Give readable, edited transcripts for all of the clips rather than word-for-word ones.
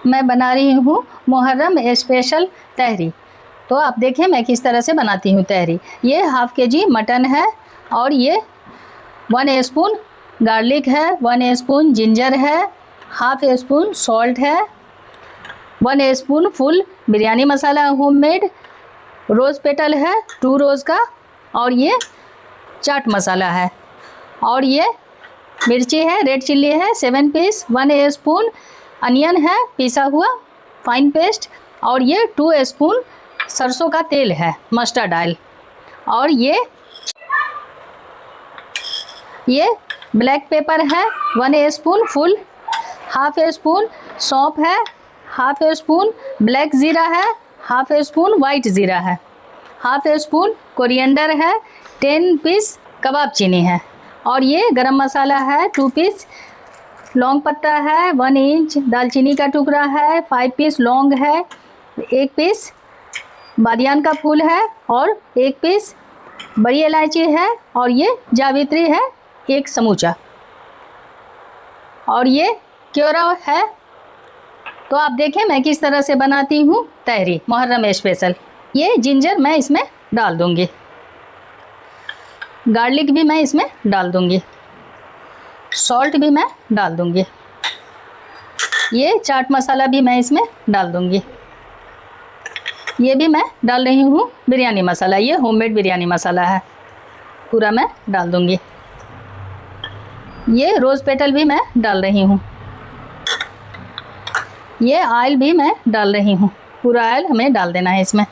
मैं बना रही हूँ मुहर्रम स्पेशल तहरी। तो आप देखें मैं किस तरह से बनाती हूँ तहरी। ये हाफ़ केजी मटन है और ये 1 स्पून गार्लिक है, 1 स्पून जिंजर है, हाफ़ स्पून सॉल्ट है, 1 स्पून फुल बिरयानी मसाला होममेड, रोज़ पेटल है 2 रोज़ का, और ये चाट मसाला है, और ये मिर्ची है, रेड चिल्ली है 7 पीस, 1 स्पून अनियन है पिसा हुआ फाइन पेस्ट, और ये 2 स्पून सरसों का तेल है मस्टर्ड ऑयल, और ये ब्लैक पेपर है 1 स्पून फुल, हाफ़ स्पून सौंफ है, हाफ़ स्पून ब्लैक ज़ीरा है, हाफ़ स्पून वाइट ज़ीरा है, हाफ़ स्पून कोरिएंडर है, 10 पीस कबाब चीनी है, और ये गरम मसाला है 2 पीस, लौंग पत्ता है 1 इंच, दालचीनी का टुकड़ा है 5 पीस लौंग है, 1 पीस बादियान का फूल है, और 1 पीस बड़ी इलायची है, और ये जावित्री है 1 समूचा, और ये क्योरा है। तो आप देखें मैं किस तरह से बनाती हूँ तहरी मुहर्रम स्पेशल। ये जिंजर मैं इसमें डाल दूँगी, गार्लिक भी मैं इसमें डाल दूँगी, सॉल्ट भी मैं डाल दूँगी, ये चाट मसाला भी मैं इसमें डाल दूँगी, ये भी मैं डाल रही हूँ बिरयानी मसाला, ये होममेड बिरयानी मसाला है, पूरा मैं डाल दूँगी। ये रोज़ पेटल भी मैं डाल रही हूँ, ये ऑयल भी मैं डाल रही हूँ, पूरा ऑयल हमें डाल देना है इसमें।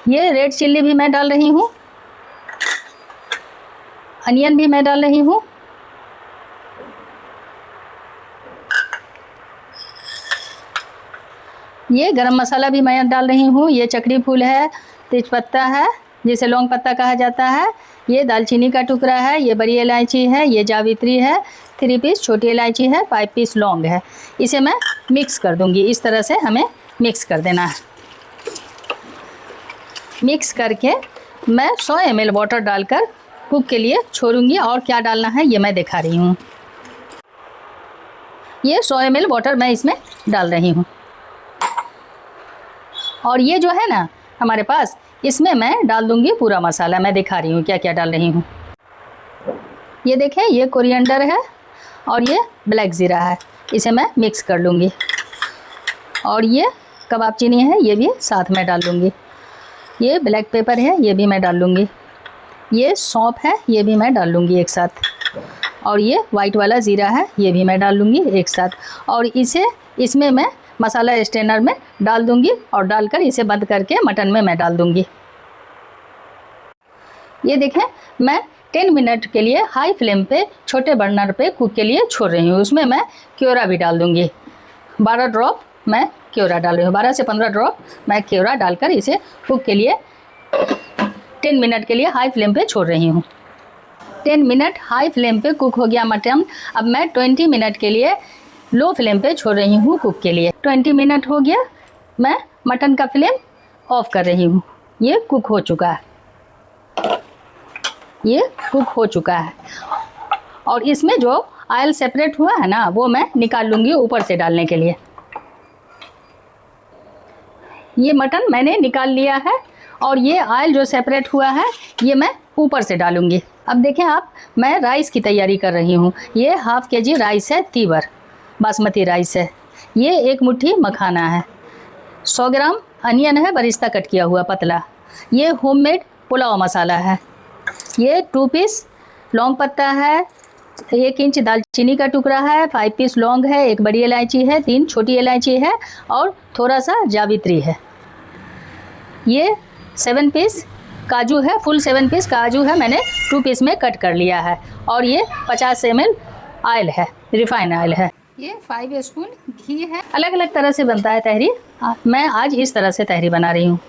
ये रेड चिल्ली भी मैं डाल रही हूँ, अनियन भी मैं डाल रही हूँ, ये गरम मसाला भी मैं डाल रही हूँ, ये चक्री फूल है, तेजपत्ता है जिसे लौंग पत्ता कहा जाता है, ये दालचीनी का टुकड़ा है, ये बड़ी इलायची है, ये जावित्री है 3 पीस, छोटी इलायची है 5 पीस लौंग है। इसे मैं मिक्स कर दूँगी, इस तरह से हमें मिक्स कर देना है। मिक्स करके मैं 100 ml वाटर डालकर कुक के लिए छोड़ूंगी, और क्या डालना है ये मैं दिखा रही हूँ। ये 100 ml वाटर मैं इसमें डाल रही हूँ, और ये जो है ना हमारे पास, इसमें मैं डाल दूँगी पूरा मसाला। मैं दिखा रही हूँ क्या क्या डाल रही हूँ। ये देखें ये कोरिएंडर है और ये ब्लैक ज़ीरा है, इसे मैं मिक्स कर लूँगी, और ये कबाब चीनी है ये भी साथ में डाल लूँगी, ये ब्लैक पेपर है ये भी मैं डाल लूँगी, ये सौंफ है ये भी मैं डाल लूँगी एक साथ, और ये वाइट वाला ज़ीरा है ये भी मैं डाल लूँगी एक साथ, और इसमें मैं मसाला स्ट्रेनर में डाल दूँगी, और डालकर इसे बंद करके मटन में मैं डाल दूँगी। ये देखें मैं 10 मिनट के लिए हाई फ्लेम पे छोटे बर्नर पे कुक के लिए छोड़ रही हूँ। उसमें मैं क्योरा भी डाल दूँगी, 12 ड्रॉप मैं क्योरा डाल रही हूँ, 12 से 15 ड्रॉप मैं क्योरा डालकर इसे कुक के लिए 10 मिनट के लिए हाई फ्लेम पे छोड़ रही हूँ। 10 मिनट हाई फ्लेम पे कुक हो गया मटन। अब मैं 20 मिनट के लिए लो फ्लेम पे छोड़ रही हूँ कुक के लिए। 20 मिनट हो गया, मैं मटन का फ्लेम ऑफ कर रही हूँ। ये कुक हो चुका है, ये कुक हो चुका है, और इसमें जो ऑयल सेपरेट हुआ है ना वो मैं निकाल लूँगी ऊपर से डालने के लिए। ये मटन मैंने निकाल लिया है, और ये ऑयल जो सेपरेट हुआ है ये मैं ऊपर से डालूँगी। अब देखें आप, मैं राइस की तैयारी कर रही हूँ। ये हाफ़ केजी राइस है, तीवर बासमती राइस है, ये 1 मुट्ठी मखाना है, 100 ग्राम अनियन है बरिस्ता कट किया हुआ पतला, ये होममेड पुलाव मसाला है, ये 2 पीस लौंग पत्ता है, 1 इंच दालचीनी का टुकड़ा है, 5 पीस लौंग है, 1 बड़ी इलायची है, 3 छोटी इलायची है, और थोड़ा सा जावित्री है। ये 7 पीस काजू है, फुल 7 पीस काजू है, मैंने 2 पीस में कट कर लिया है, और ये 50 ml ऑयल है, रिफाइन ऑयल है, ये 5 स्पून घी है। अलग अलग तरह से बनता है तहरी, मैं आज इस तरह से तहरी बना रही हूँ।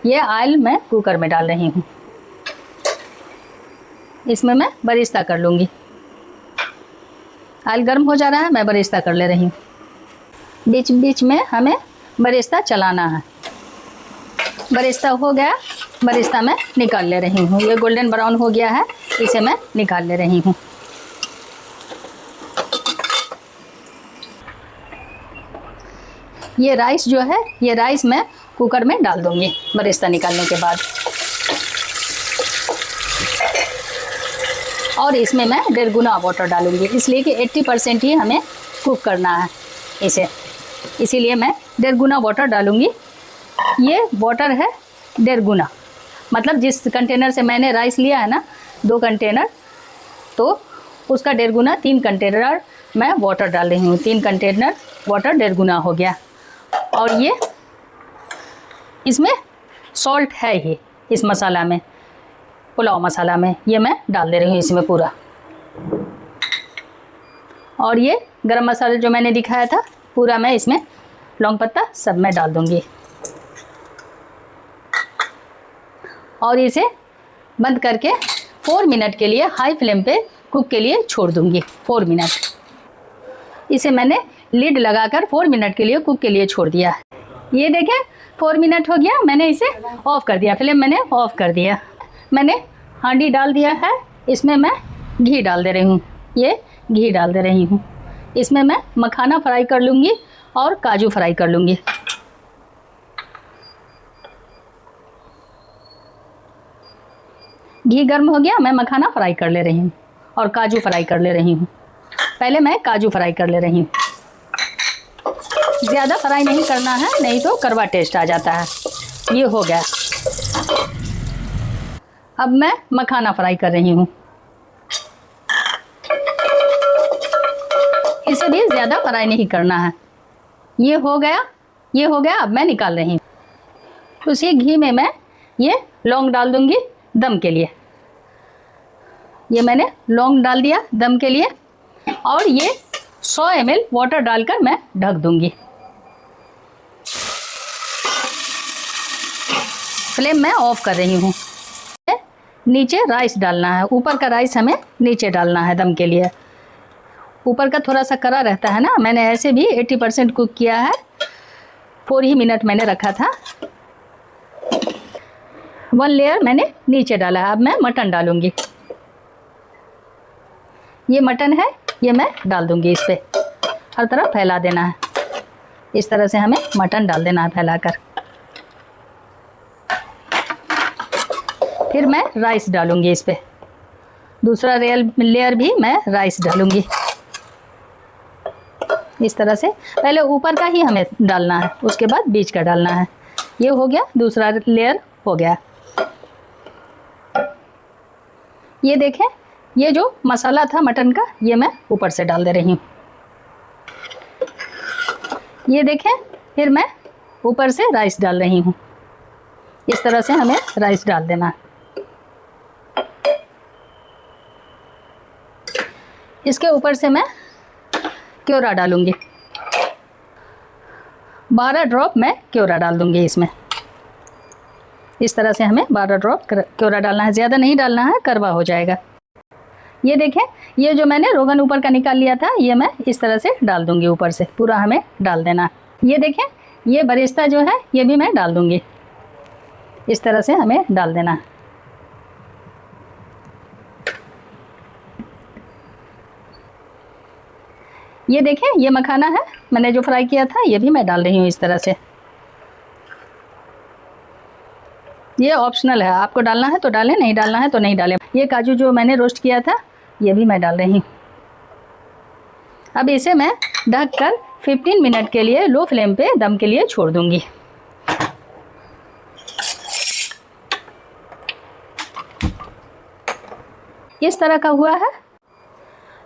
ये ऑयल मैं कुकर में डाल रही हूँ, इसमें मैं बरिस्ता कर लूँगी। ऑयल गर्म हो जा रहा है, मैं बरिस्ता कर ले रही हूँ। बीच बीच में हमें बरिस्ता चलाना है। बरिस्ता हो गया, बरिस्ता मैं निकाल ले रही हूँ। ये गोल्डन ब्राउन हो गया है, इसे मैं निकाल ले रही हूँ। ये राइस जो है, ये राइस मैं कुकर में डाल दूँगी बरिस्ता निकालने के बाद। और इसमें मैं 1.5 गुना वाटर डालूँगी, इसलिए कि 80% ही हमें कुक करना है इसे, इसीलिए मैं 1.5 गुना वाटर डालूँगी। ये वाटर है 1.5 गुना, मतलब जिस कंटेनर से मैंने राइस लिया है ना 2 कंटेनर, तो उसका 1.5 गुना 3 कंटेनर मैं वाटर डाल रही हूँ। 3 कंटेनर वाटर 1.5 गुना हो गया। और ये इसमें सॉल्ट है ही, इस मसाला में, पुलाव मसाला में, ये मैं डाल दे रही हूँ इसमें पूरा। और ये गरम मसाला जो मैंने दिखाया था पूरा मैं इसमें, लौंग पत्ता सब मैं डाल दूँगी। और इसे बंद करके 4 मिनट के लिए हाई फ्लेम पे कुक के लिए छोड़ दूँगी। 4 मिनट इसे मैंने लिड लगाकर 4 मिनट के लिए कुक के लिए छोड़ दिया। ये देखें 4 मिनट हो गया, मैंने इसे ऑफ़ कर दिया, फ्लेम मैंने ऑफ़ कर दिया। मैंने हांडी डाल दिया है, इसमें मैं घी डाल दे रही हूँ। ये घी डाल दे रही हूँ। इसमें मैं मखाना फ्राई कर लूँगी और काजू फ्राई कर लूँगी। घी गर्म हो गया, मैं मखाना फ्राई कर ले रही हूँ और काजू फ्राई कर ले रही हूँ। पहले मैं काजू फ्राई कर ले रही हूँ। ज़्यादा फ्राई नहीं करना है, नहीं तो कड़वा टेस्ट आ जाता है। ये हो गया। अब मैं मखाना फ्राई कर रही हूँ। इसे भी ज़्यादा फ्राई नहीं करना है। ये हो गया, ये हो गया। अब मैं निकाल रही हूँ। उसी घी में मैं ये लौंग डाल दूँगी दम के लिए। ये मैंने लौंग डाल दिया दम के लिए। और ये 100 ml वाटर डालकर मैं ढक दूँगी। फ्लेम मैं ऑफ़ कर रही हूँ। नीचे राइस डालना है, ऊपर का राइस हमें नीचे डालना है दम के लिए। ऊपर का थोड़ा सा कड़ा रहता है ना, मैंने ऐसे भी 80% कुक किया है। 4 ही मिनट मैंने रखा था। 1 लेयर मैंने नीचे डाला है। अब मैं मटन डालूँगी। ये मटन है, ये मैं डाल दूँगी इस पर। हर तरफ फैला देना है। इस तरह से हमें मटन डाल देना है फैलाकर। फिर मैं राइस डालूँगी इस पर। दूसरा लेयर भी मैं राइस डालूँगी। इस तरह से पहले ऊपर का ही हमें डालना है, उसके बाद बीच का डालना है। ये हो गया, दूसरा लेयर हो गया। ये देखें, ये जो मसाला था मटन का, ये मैं ऊपर से डाल दे रही हूँ। ये देखें, फिर मैं ऊपर से राइस डाल रही हूँ। इस तरह से हमें राइस डाल देना है। इसके ऊपर से मैं क्योरा डालूँगी। 12 ड्रॉप मैं क्योरा डाल दूँगी इसमें। इस तरह से हमें 12 ड्रॉप क्योरा डालना है, ज़्यादा नहीं डालना है, कड़वा हो जाएगा। ये देखें, ये जो मैंने रोगन ऊपर का निकाल लिया था, ये मैं इस तरह से डाल दूँगी ऊपर से, पूरा हमें डाल देना है। ये देखें, ये बरिस्ता जो है ये भी मैं डाल दूँगी। इस तरह से हमें डाल देना है। ये देखें, ये मखाना है मैंने जो फ्राई किया था, ये भी मैं डाल रही हूँ इस तरह से। ये ऑप्शनल है, आपको डालना है तो डालें, नहीं डालना है तो नहीं डालें। ये काजू जो मैंने रोस्ट किया था, ये भी मैं डाल रही हूँ। अब इसे मैं ढककर 15 मिनट के लिए लो फ्लेम पे दम के लिए छोड़ दूँगी। इस तरह का हुआ है।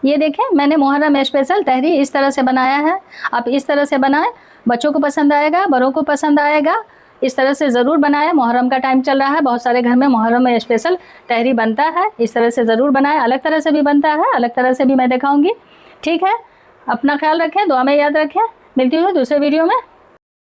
ये देखें, मैंने मुहर्रम स्पेशल तहरी इस तरह से बनाया है। आप इस तरह से बनाएं, बच्चों को पसंद आएगा, बड़ों को पसंद आएगा। इस तरह से ज़रूर बनाएं। मुहर्रम का टाइम चल रहा है, बहुत सारे घर में मुहर्रम स्पेशल तहरी बनता है। इस तरह से ज़रूर बनाएं। अलग तरह से भी बनता है, अलग तरह से भी मैं दिखाऊंगी। ठीक है, अपना ख्याल रखें, दुआ में याद रखें। मिलती हूँ दूसरे वीडियो में।